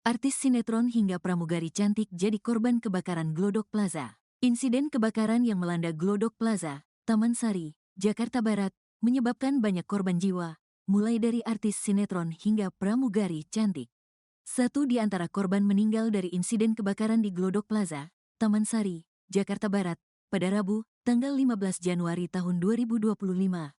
Artis sinetron hingga pramugari cantik jadi korban kebakaran Glodok Plaza. Insiden kebakaran yang melanda Glodok Plaza, Taman Sari, Jakarta Barat, menyebabkan banyak korban jiwa, mulai dari artis sinetron hingga pramugari cantik. Satu di antara korban meninggal dari insiden kebakaran di Glodok Plaza, Taman Sari, Jakarta Barat, pada Rabu, tanggal 15 Januari tahun 2025,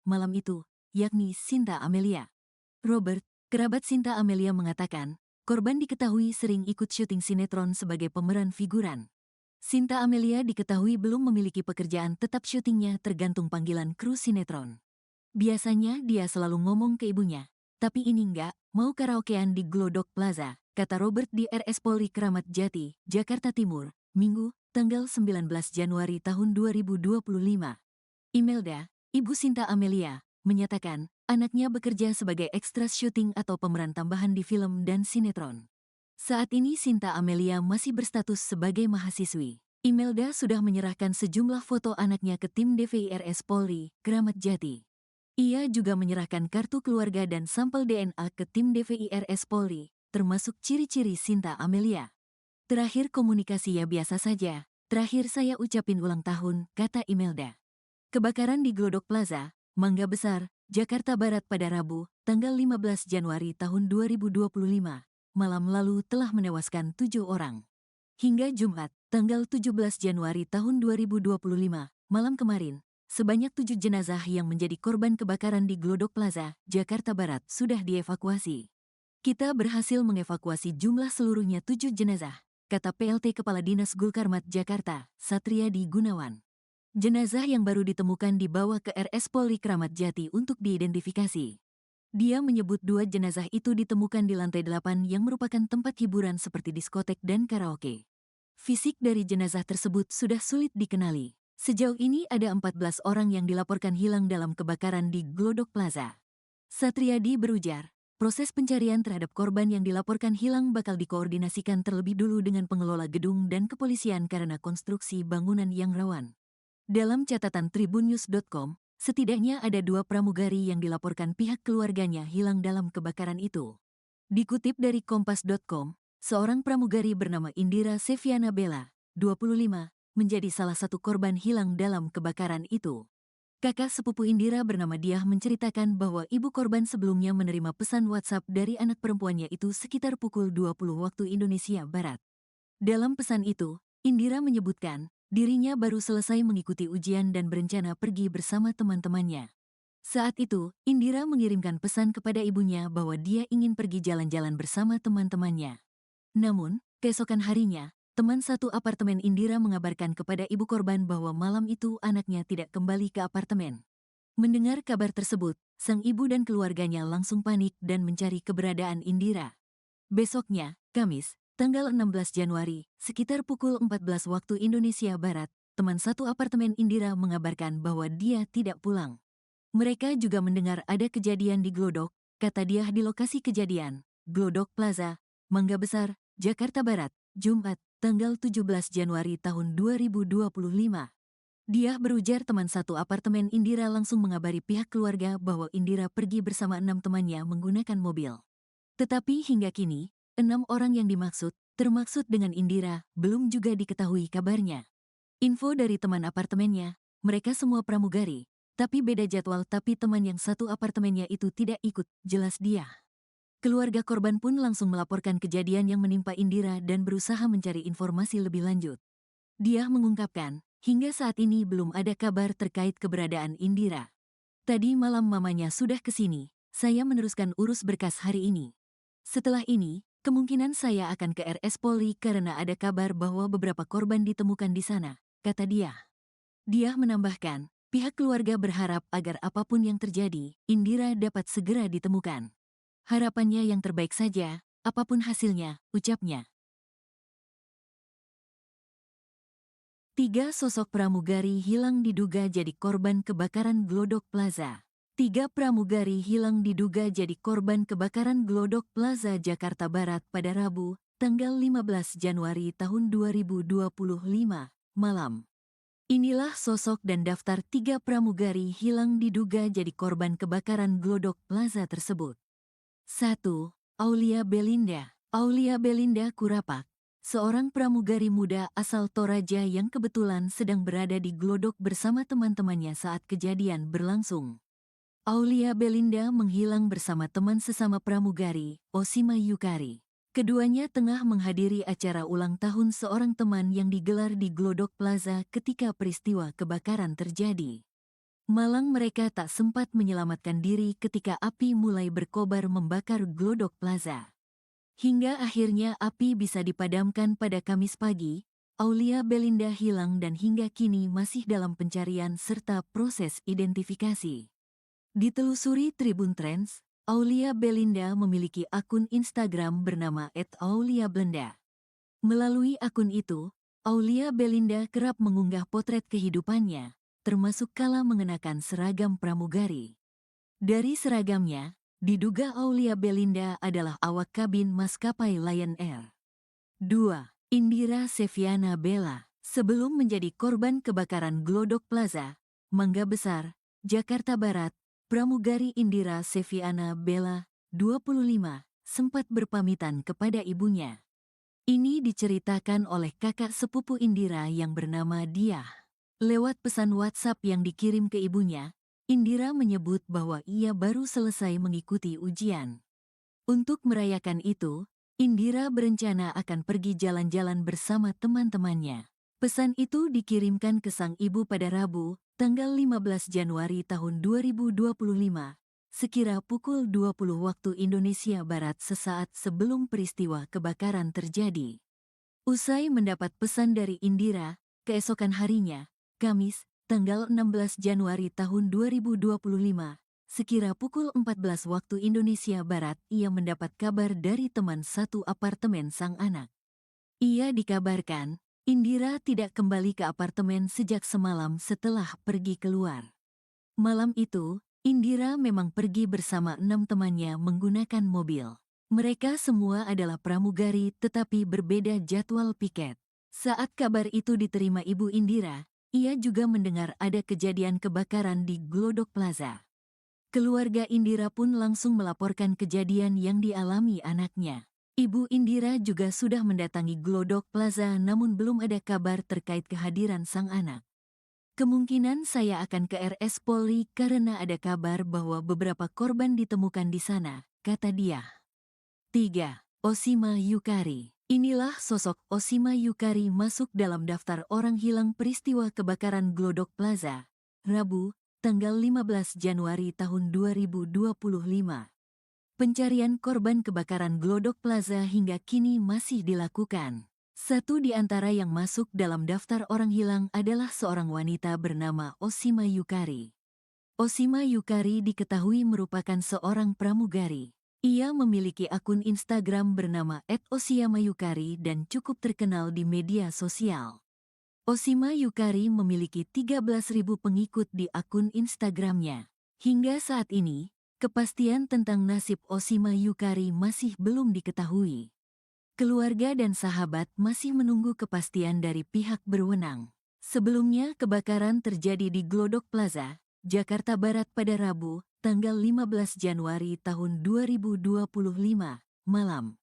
malam itu, yakni Sinta Amelia. Robert, kerabat Sinta Amelia mengatakan, korban diketahui sering ikut syuting sinetron sebagai pemeran figuran. Sinta Amelia diketahui belum memiliki pekerjaan tetap syutingnya tergantung panggilan kru sinetron. Biasanya dia selalu ngomong ke ibunya, tapi ini enggak, mau karaokean di Glodok Plaza, kata Robert di RS Polri Kramat Jati, Jakarta Timur, Minggu, tanggal 19 Januari tahun 2025. Imelda, ibu Sinta Amelia, menyatakan, anaknya bekerja sebagai ekstras syuting atau pemeran tambahan di film dan sinetron. Saat ini Sinta Amelia masih berstatus sebagai mahasiswi. Imelda sudah menyerahkan sejumlah foto anaknya ke tim DVI-RS Polri, Kramat Jati. Ia juga menyerahkan kartu keluarga dan sampel DNA ke tim DVI-RS Polri, termasuk ciri-ciri Sinta Amelia. Terakhir komunikasi ya biasa saja, terakhir saya ucapin ulang tahun, kata Imelda. Kebakaran di Glodok Plaza, Mangga Besar, Jakarta Barat pada Rabu, tanggal 15 Januari tahun 2025, malam lalu telah menewaskan 7 orang. Hingga Jumat, tanggal 17 Januari tahun 2025, malam kemarin, sebanyak 7 jenazah yang menjadi korban kebakaran di Glodok Plaza, Jakarta Barat sudah dievakuasi. Kita berhasil mengevakuasi jumlah seluruhnya 7 jenazah, kata PLT Kepala Dinas Gulkarmat Jakarta, Satriadi Gunawan. Jenazah yang baru ditemukan dibawa ke RS Polri Kramat Jati untuk diidentifikasi. Dia menyebut 2 jenazah itu ditemukan di lantai 8 yang merupakan tempat hiburan seperti diskotek dan karaoke. Fisik dari jenazah tersebut sudah sulit dikenali. Sejauh ini ada 14 orang yang dilaporkan hilang dalam kebakaran di Glodok Plaza. Satriadi berujar, proses pencarian terhadap korban yang dilaporkan hilang bakal dikoordinasikan terlebih dulu dengan pengelola gedung dan kepolisian karena konstruksi bangunan yang rawan. Dalam catatan tribunnews.com, setidaknya ada 2 pramugari yang dilaporkan pihak keluarganya hilang dalam kebakaran itu. Dikutip dari kompas.com, seorang pramugari bernama Indira Seviana Bella, 25, menjadi salah satu korban hilang dalam kebakaran itu. Kakak sepupu Indira bernama Diah menceritakan bahwa ibu korban sebelumnya menerima pesan WhatsApp dari anak perempuannya itu sekitar pukul 20 waktu Indonesia Barat. Dalam pesan itu, Indira menyebutkan, dirinya baru selesai mengikuti ujian dan berencana pergi bersama teman-temannya. Saat itu, Indira mengirimkan pesan kepada ibunya bahwa dia ingin pergi jalan-jalan bersama teman-temannya. Namun, keesokan harinya, teman satu apartemen Indira mengabarkan kepada ibu korban bahwa malam itu anaknya tidak kembali ke apartemen. Mendengar kabar tersebut, sang ibu dan keluarganya langsung panik dan mencari keberadaan Indira. Besoknya, Kamis, tanggal 16 Januari, sekitar pukul 14 waktu Indonesia Barat, teman satu apartemen Indira mengabarkan bahwa dia tidak pulang. Mereka juga mendengar ada kejadian di Glodok, kata dia di lokasi kejadian, Glodok Plaza, Mangga Besar, Jakarta Barat, Jumat, tanggal 17 Januari tahun 2025. Dia berujar teman satu apartemen Indira langsung mengabari pihak keluarga bahwa Indira pergi bersama 6 temannya menggunakan mobil. Tetapi hingga kini, 6 orang yang dimaksud, termaksud dengan Indira, belum juga diketahui kabarnya. Info dari teman apartemennya, mereka semua pramugari, tapi beda jadwal tapi teman yang satu apartemennya itu tidak ikut, jelas dia. Keluarga korban pun langsung melaporkan kejadian yang menimpa Indira dan berusaha mencari informasi lebih lanjut. Dia mengungkapkan, hingga saat ini belum ada kabar terkait keberadaan Indira. Tadi malam mamanya sudah kesini, saya meneruskan urus berkas hari ini. Setelah ini, kemungkinan saya akan ke RS Polri karena ada kabar bahwa beberapa korban ditemukan di sana, kata dia. Dia menambahkan, pihak keluarga berharap agar apapun yang terjadi, Indira dapat segera ditemukan. Harapannya yang terbaik saja, apapun hasilnya, ucapnya. 3 sosok pramugari hilang diduga jadi korban kebakaran Glodok Plaza. 3 pramugari hilang diduga jadi korban kebakaran Glodok Plaza Jakarta Barat pada Rabu, tanggal 15 Januari tahun 2025, malam. Inilah sosok dan daftar 3 pramugari hilang diduga jadi korban kebakaran Glodok Plaza tersebut. 1. Aulia Belinda, Aulia Belinda Kurapak, seorang pramugari muda asal Toraja yang kebetulan sedang berada di Glodok bersama teman-temannya saat kejadian berlangsung. Aulia Belinda menghilang bersama teman sesama pramugari, Osima Yukari. Keduanya tengah menghadiri acara ulang tahun seorang teman yang digelar di Glodok Plaza ketika peristiwa kebakaran terjadi. Malang mereka tak sempat menyelamatkan diri ketika api mulai berkobar membakar Glodok Plaza. Hingga akhirnya api bisa dipadamkan pada Kamis pagi, Aulia Belinda hilang dan hingga kini masih dalam pencarian serta proses identifikasi. Ditelusuri Tribun Trends, Aulia Belinda memiliki akun Instagram bernama @auliablenda. Melalui akun itu, Aulia Belinda kerap mengunggah potret kehidupannya, termasuk kala mengenakan seragam pramugari. Dari seragamnya, diduga Aulia Belinda adalah awak kabin maskapai Lion Air. 2. Indira Seviana Bella. Sebelum menjadi korban kebakaran Glodok Plaza, Mangga Besar, Jakarta Barat, pramugari Indira Seviana Bella, 25, sempat berpamitan kepada ibunya. Ini diceritakan oleh kakak sepupu Indira yang bernama Diah. Lewat pesan WhatsApp yang dikirim ke ibunya, Indira menyebut bahwa ia baru selesai mengikuti ujian. Untuk merayakan itu, Indira berencana akan pergi jalan-jalan bersama teman-temannya. Pesan itu dikirimkan ke sang ibu pada Rabu, tanggal 15 Januari tahun 2025, sekira pukul 20 waktu Indonesia Barat sesaat sebelum peristiwa kebakaran terjadi. Usai mendapat pesan dari Indira, keesokan harinya, Kamis, tanggal 16 Januari tahun 2025, sekira pukul 14 waktu Indonesia Barat, ia mendapat kabar dari teman satu apartemen sang anak. Ia dikabarkan, Indira tidak kembali ke apartemen sejak semalam setelah pergi keluar. Malam itu, Indira memang pergi bersama 6 temannya menggunakan mobil. Mereka semua adalah pramugari tetapi berbeda jadwal piket. Saat kabar itu diterima Ibu Indira, ia juga mendengar ada kejadian kebakaran di Glodok Plaza. Keluarga Indira pun langsung melaporkan kejadian yang dialami anaknya. Ibu Indira juga sudah mendatangi Glodok Plaza namun belum ada kabar terkait kehadiran sang anak. Kemungkinan saya akan ke RS Polri karena ada kabar bahwa beberapa korban ditemukan di sana, kata dia. 3. Osima Yukari. Inilah sosok Osima Yukari masuk dalam daftar orang hilang peristiwa kebakaran Glodok Plaza, Rabu, tanggal 15 Januari tahun 2025. Pencarian korban kebakaran Glodok Plaza hingga kini masih dilakukan. Satu di antara yang masuk dalam daftar orang hilang adalah seorang wanita bernama Osima Yukari. Osima Yukari diketahui merupakan seorang pramugari. Ia memiliki akun Instagram bernama @osiyamayukari dan cukup terkenal di media sosial. Osima Yukari memiliki 13.000 pengikut di akun Instagramnya. Hingga saat ini, kepastian tentang nasib Osima Yukari masih belum diketahui. Keluarga dan sahabat masih menunggu kepastian dari pihak berwenang. Sebelumnya kebakaran terjadi di Glodok Plaza, Jakarta Barat pada Rabu, tanggal 15 Januari tahun 2025, malam.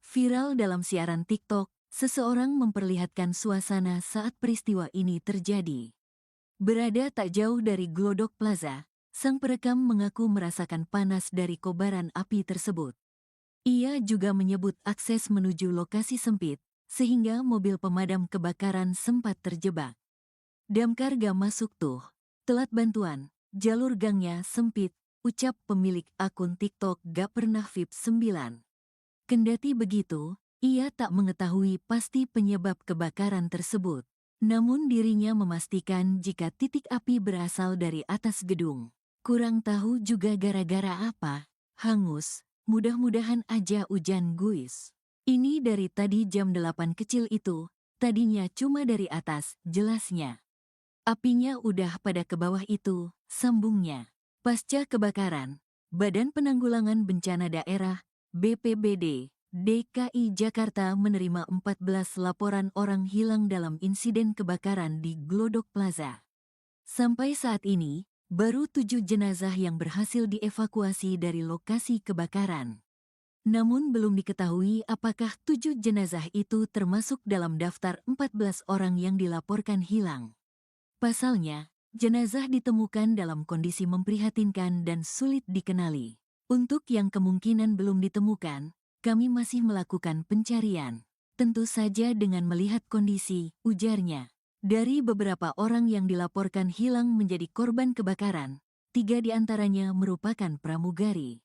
Viral dalam siaran TikTok, seseorang memperlihatkan suasana saat peristiwa ini terjadi. Berada tak jauh dari Glodok Plaza, sang perekam mengaku merasakan panas dari kobaran api tersebut. Ia juga menyebut akses menuju lokasi sempit, sehingga mobil pemadam kebakaran sempat terjebak. Damkar gak masuk tuh, telat bantuan, jalur gangnya sempit, ucap pemilik akun TikTok gak pernah VIP 9. Kendati begitu, ia tak mengetahui pasti penyebab kebakaran tersebut. Namun dirinya memastikan jika titik api berasal dari atas gedung. Kurang tahu juga gara-gara apa, hangus, mudah-mudahan aja hujan guys. Ini dari tadi jam 8 kecil itu, tadinya cuma dari atas, jelasnya. Apinya udah pada ke bawah itu, sambungnya. Pasca kebakaran, Badan Penanggulangan Bencana Daerah, BPBD, DKI Jakarta menerima 14 laporan orang hilang dalam insiden kebakaran di Glodok Plaza. Sampai saat ini, baru 7 jenazah yang berhasil dievakuasi dari lokasi kebakaran. Namun belum diketahui apakah 7 jenazah itu termasuk dalam daftar 14 orang yang dilaporkan hilang. Pasalnya, jenazah ditemukan dalam kondisi memprihatinkan dan sulit dikenali. Untuk yang kemungkinan belum ditemukan, kami masih melakukan pencarian. Tentu saja dengan melihat kondisi, ujarnya. Dari beberapa orang yang dilaporkan hilang menjadi korban kebakaran, 3 diantaranya merupakan pramugari.